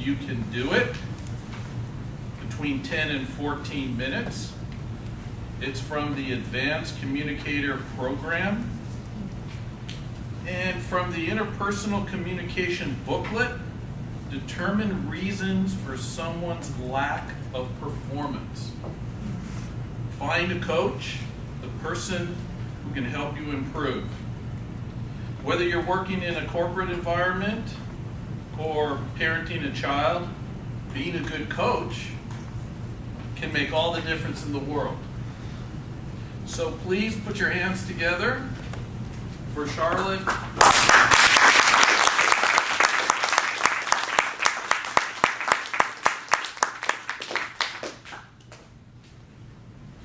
You Can Do It, between 10 and 14 minutes. It's from the Advanced Communicator Program. And from the Interpersonal Communication booklet, Determine Reasons for Someone's Lack of Performance. Find a coach, the person who can help you improve. Whether you're working in a corporate environment or parenting a child, being a good coach can make all the difference in the world. So please put your hands together for Charlotte.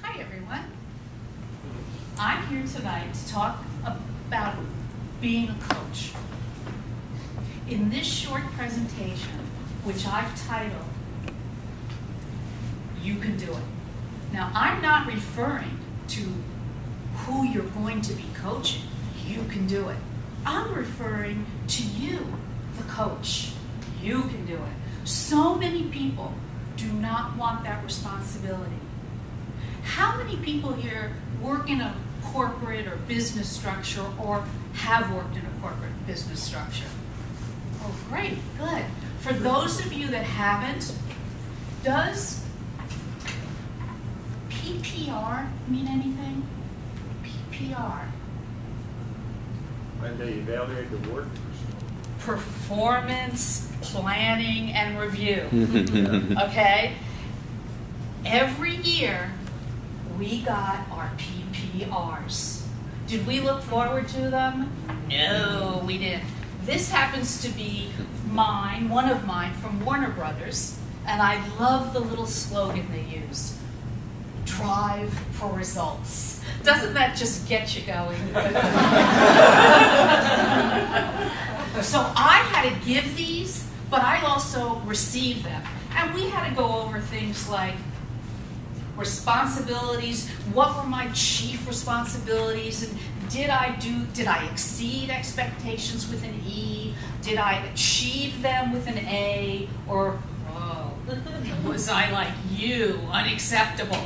Hi everyone. I'm here tonight to talk about being a coach. In this short presentation, which I've titled, You Can Do It. Now, I'm not referring to who you're going to be coaching. You can do it. I'm referring to you, the coach. You can do it. So many people do not want that responsibility. How many people here work in a corporate or business structure or have worked in a corporate business structure? Oh, great, good. For those of you that haven't, does PPR mean anything? PPR. When they evaluate the work. Performance, planning, and review. Okay? Every year, we got our PPRs. Did we look forward to them? No, we didn't. This happens to be mine, one of mine, from Warner Brothers, and I love the little slogan they use. Drive for results. Doesn't that just get you going? So I had to give these, but I also received them. And we had to go over things like responsibilities, what were my chief responsibilities, and did I exceed expectations with an E? Did I achieve them with an A? Or, was I like you, unacceptable?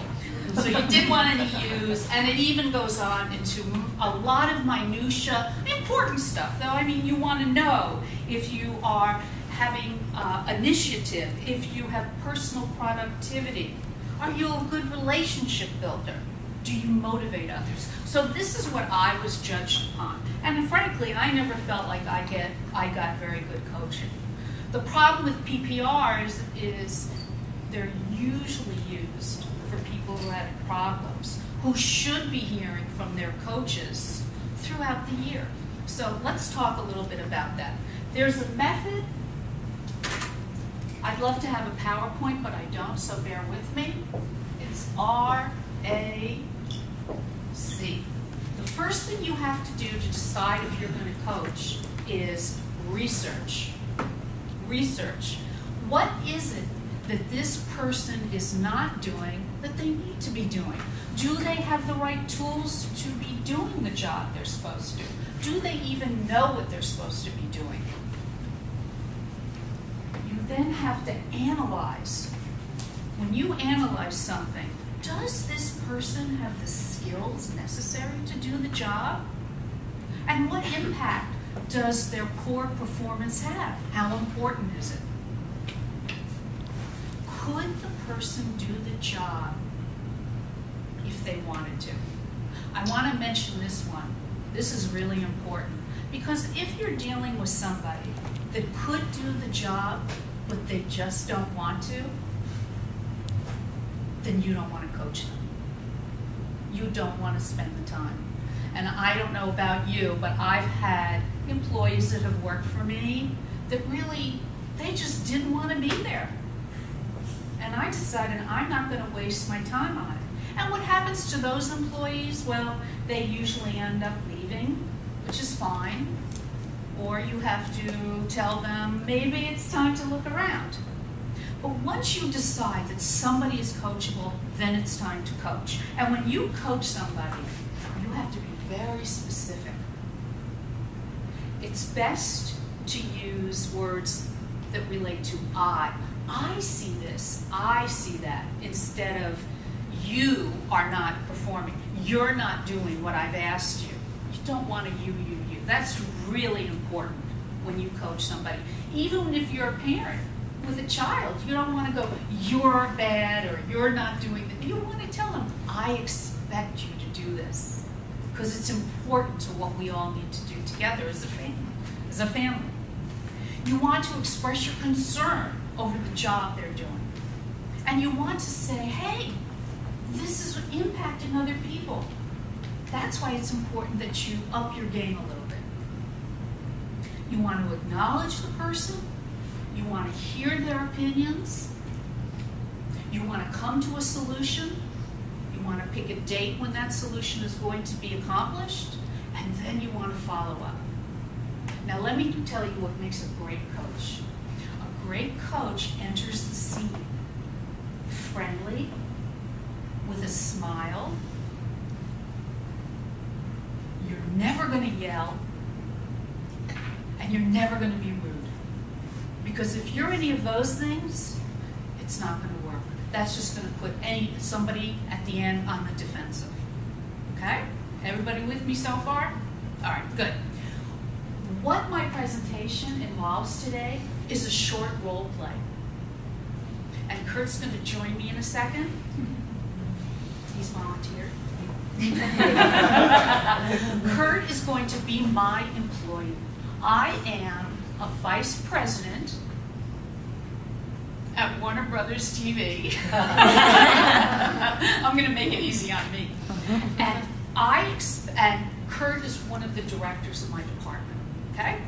So you did want any U's, and it even goes on into a lot of minutia, important stuff, though. I mean, you want to know if you are having initiative, if you have personal productivity. Are you a good relationship builder? Do you motivate others? So this is what I was judged upon. And frankly, I never felt like I got very good coaching. The problem with PPRs is they're usually used for people who had problems, who should be hearing from their coaches throughout the year. So let's talk a little bit about that. There's a method. I'd love to have a PowerPoint, but I don't, so bear with me. It's RAC. The first thing you have to do to decide if you're going to coach is research. Research. What is it that this person is not doing that they need to be doing? Do they have the right tools to be doing the job they're supposed to? Do they even know what they're supposed to be doing? You then have to analyze. When you analyze something, does this person have the skills necessary to do the job? And what impact does their poor performance have? How important is it? Could the person do the job if they wanted to? I want to mention this one. This is really important, because if you're dealing with somebody that could do the job, but they just don't want to, then you don't want to coach them. You don't want to spend the time. And I don't know about you, but I've had employees that have worked for me that really, they just didn't want to be there. And I decided I'm not going to waste my time on it. And what happens to those employees? Well, they usually end up leaving, which is fine. Or you have to tell them, maybe it's time to look around. But once you decide that somebody is coachable, then it's time to coach. And when you coach somebody, you have to be very specific. It's best to use words that relate to I see this, I see that, instead of you are not performing, you're not doing what I've asked you. You don't want to you. That's really important when you coach somebody. Even if you're a parent with a child, you don't want to go, you're bad or you're not doing that. You want to tell them, I expect you to do this. Because it's important to what we all need to do together as a family. You want to express your concern over the job they're doing. And you want to say, hey, this is impacting other people. That's why it's important that you up your game a little bit. You want to acknowledge the person. You want to hear their opinions. You want to come to a solution. You want to pick a date when that solution is going to be accomplished. And then you want to follow up. Now let me tell you what makes a great coach. A great coach enters the scene friendly, with a smile. You're never going to yell, and you're never going to be rude. Because if you're any of those things, it's not going to work. That's just going to put somebody at the end on the defensive. Okay? Everybody with me so far? All right, good. What my presentation involves today is a short role play. And Kurt's going to join me in a second. He's volunteered. Kurt is going to be my employee. I am a vice president at Warner Brothers TV. I'm going to make it easy on me. And Kurt is one of the directors of my department. Okay?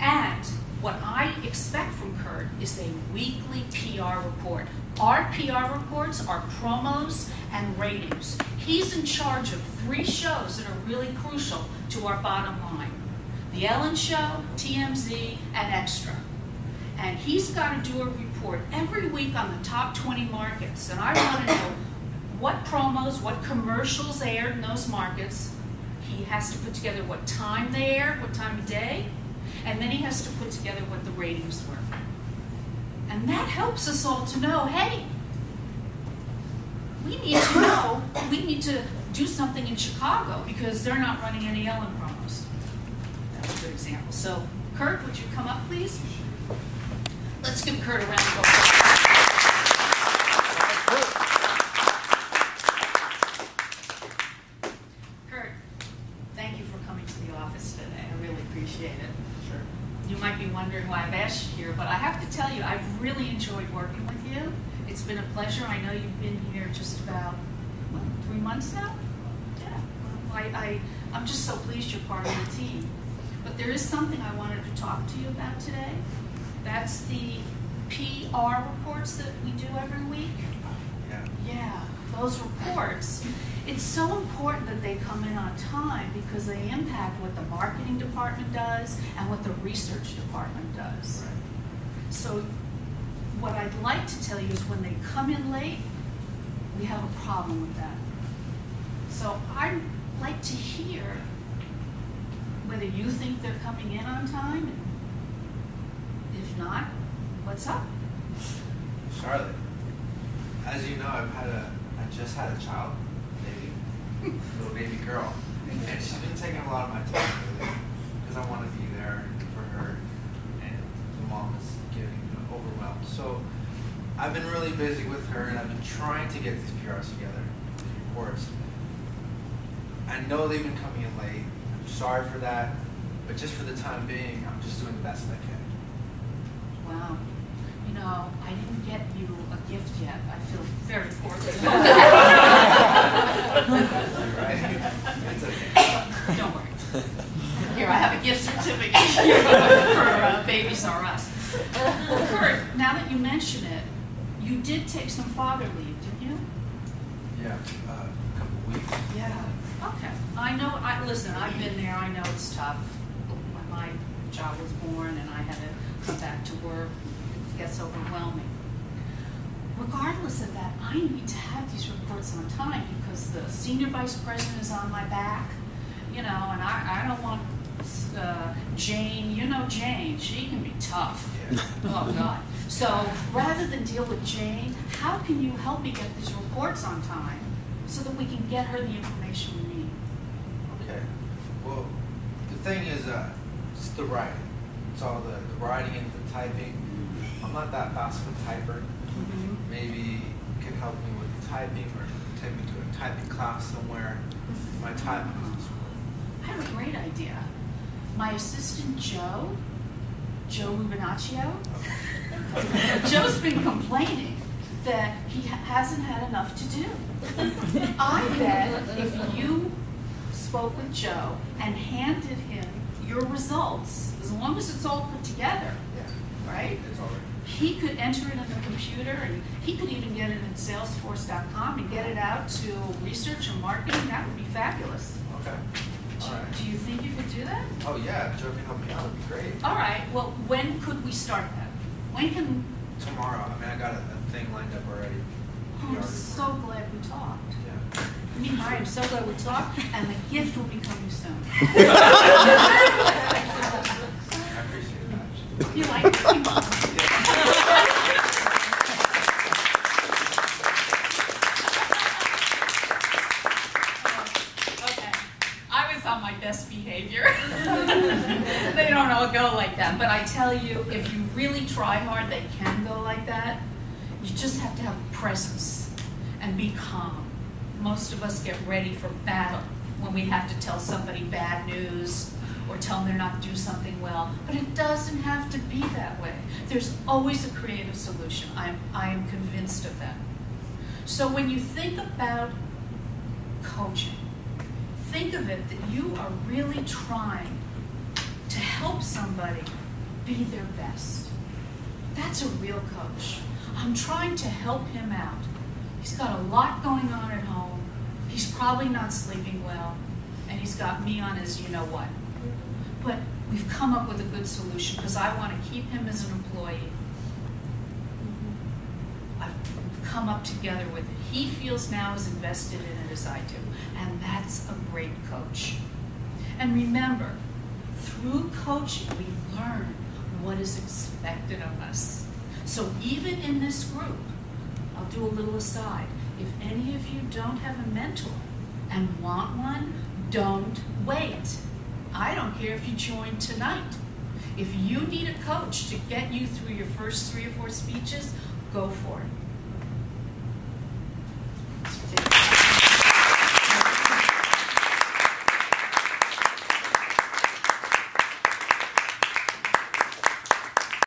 And what I expect from Kurt is a weekly PR report. Our PR reports are promos and ratings. He's in charge of 3 shows that are really crucial to our bottom line. The Ellen Show, TMZ, and Extra. And he's got to do a report every week on the top 20 markets. And I want to know what promos, what commercials aired in those markets. He has to put together what time they aired, what time of day. And then he has to put together what the ratings were. And that helps us all to know, hey, we need to know, we need to do something in Chicago because they're not running any Ellen promos. That's a good example. So, Kurt, would you come up, please? Let's give Kurt a round of applause. Kurt, thank you for coming to the office today. I really appreciate it. Sure. You might be wondering why I've asked you here, but I have to tell you, I've really enjoyed working with you. It's been a pleasure. I know you've been here just about, 3 months now? Yeah. I'm just so pleased you're part of the team. But there is something I wanted to talk to you about today. That's the PR reports that we do every week. Yeah, those reports. It's so important that they come in on time because they impact what the marketing department does and what the research department does. Right. So what I'd like to tell you is when they come in late, we have a problem with that. So I'd like to hear whether you think they're coming in on time, and if not, what's up? Charlotte, as you know, I just had a child, little baby girl, and she's been taking a lot of my time lately because I want to be there for her, and the mom is getting overwhelmed. So I've been really busy with her, and I've been trying to get these PRs together, these reports. I know they've been coming in late. I'm sorry for that, but just for the time being, I'm just doing the best I can. Wow. You know, I didn't get you a gift yet. I feel very poorly. Right? It's okay. Don't worry. Here, I have a gift certificate for Babies R Us. Kurt, now that you mention it, you did take some father leave, didn't you? Yeah, a couple weeks. Yeah. Okay. I know. Listen, I've been there. I know it's tough. When my child was born and I had to come back to work, it gets overwhelming. Regardless of that, I need to have these reports on time because the senior vice president is on my back, you know, and I don't want Jane, you know Jane, she can be tough. Yeah. Oh God. So rather than deal with Jane, how can you help me get these reports on time so that we can get her the information we need? Okay. Well, the thing is, it's the writing. It's all the writing and the typing. I'm not that fast of a typer. Maybe you can help me with the typing or take me to a typing class somewhere. My typing is I have a great idea. My assistant Joe Rubinaccio, Joe's been complaining that he hasn't had enough to do. I bet if you spoke with Joe and handed him your results, as long as it's all put together, yeah. right? It's all right. He could enter it in the computer, and he could even get it in Salesforce.com and get it out to research and marketing. That would be fabulous. Okay. All right. Do you think you could do that? Oh yeah, Joe can help me out. It'd be great. All right. Well, when could we start that? When can? Tomorrow. I mean, I got a thing lined up already. Oh, I'm so glad we talked. Yeah. Me and I am so glad we talked, and the gift will be coming soon. I appreciate that. You like it? Okay. I was on my best behavior. They don't all go like that, but I tell you, if you really try hard, they can go like that. You just have to have presence and be calm. Most of us get ready for battle when we have to tell somebody bad news or tell them they're not doing something well. But it doesn't have to be that way. There's always a creative solution. I am convinced of that. So when you think about coaching, think of it that you are really trying to help somebody be their best. That's a real coach. I'm trying to help him out. He's got a lot going on at home. He's probably not sleeping well, and he's got me on his you-know-what. But we've come up with a good solution because I want to keep him as an employee. I've come up together with it. He feels now as invested in it as I do, and that's a great coach. And remember, through coaching, we learn what is expected of us. So even in this group, I'll do a little aside. If any of you don't have a mentor and want one, don't wait. I don't care if you join tonight. If you need a coach to get you through your first 3 or 4 speeches, go for it.